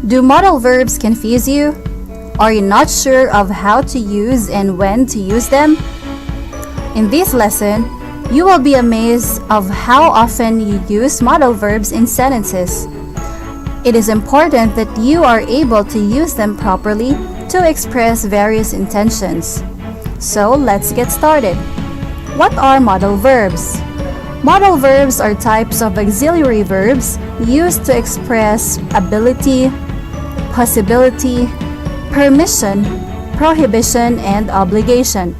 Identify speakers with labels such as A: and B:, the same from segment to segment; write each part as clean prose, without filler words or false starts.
A: Do modal verbs confuse you? Are you not sure of how to use and when to use them? In this lesson, you will be amazed of how often you use modal verbs in sentences. It is important that you are able to use them properly to express various intentions. So let's get started. What are modal verbs? Modal verbs are types of auxiliary verbs used to express ability, possibility, permission, prohibition, and obligation.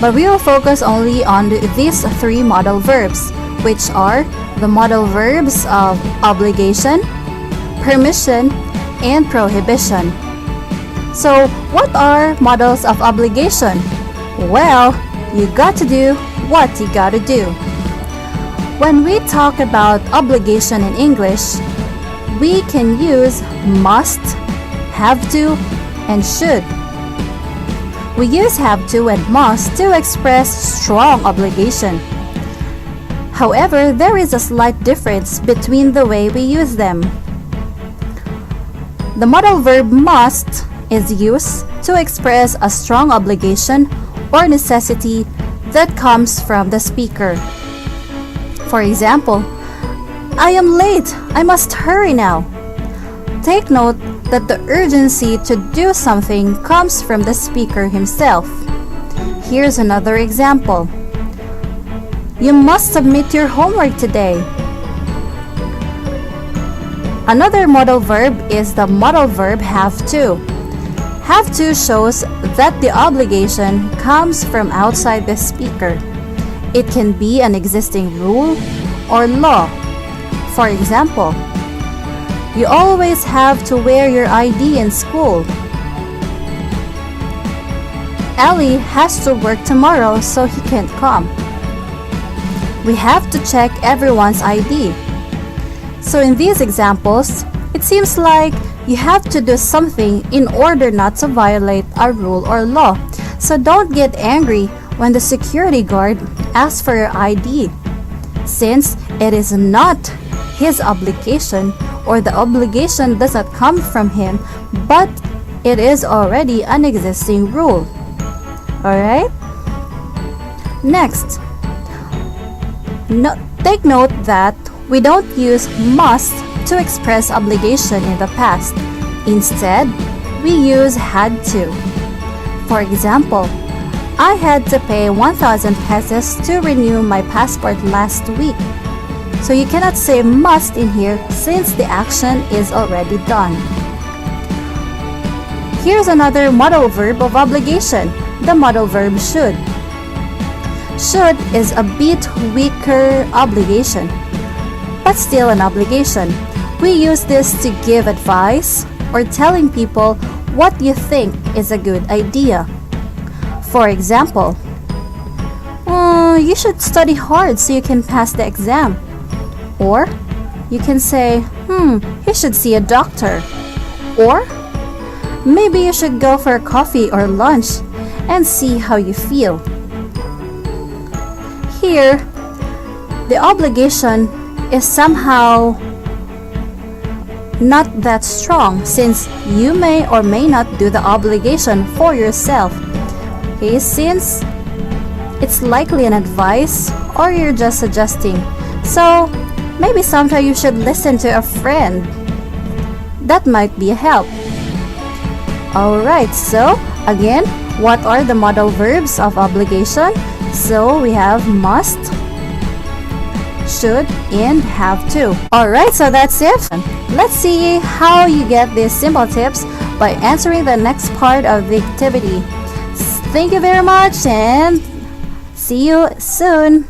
A: But we will focus only on these three modal verbs, which are the modal verbs of obligation, permission, and prohibition. So, what are modals of obligation? Well, you got to do what you gotta do. When we talk about obligation in English, we can use must, have to, and should. We use have to and must to express strong obligation. However, there is a slight difference between the way we use them. The modal verb must is used to express a strong obligation or necessity that comes from the speaker. For example, I am late, I must hurry now. Take note that the urgency to do something comes from the speaker himself. Here's another example. You must submit your homework today. Another modal verb is the modal verb have to. Have to shows that the obligation comes from outside the speaker. It can be an existing rule or law. For example, you always have to wear your ID in school. Ali has to work tomorrow, so he can't come. We have to check everyone's ID. So in these examples, it seems like you have to do something in order not to violate a rule or law. So don't get angry when the security guard asks for your ID, since it is not his obligation, or the obligation does not come from him, but it is already an existing rule. Alright? Next, take note that we don't use must to express obligation in the past. Instead, we use had to. For example, I had to pay 1,000 pesos to renew my passport last week. So you cannot say must in here since the action is already done. Here's another modal verb of obligation, the modal verb should. Should is a bit weaker obligation, but still an obligation. We use this to give advice or telling people what you think is a good idea. For example, you should study hard so you can pass the exam. Or you can say, you should see a doctor. Or maybe you should go for a coffee or lunch and see how you feel. Here, the obligation is somehow not that strong, since you may or may not do the obligation for yourself. Okay, since it's likely an advice or you're just suggesting. So maybe sometime you should listen to a friend. That might be a help. Alright, so again, what are the modal verbs of obligation? So we have must, should, and have to. Alright, so that's it. Let's see how you get these simple tips by answering the next part of the activity. Thank you very much and see you soon.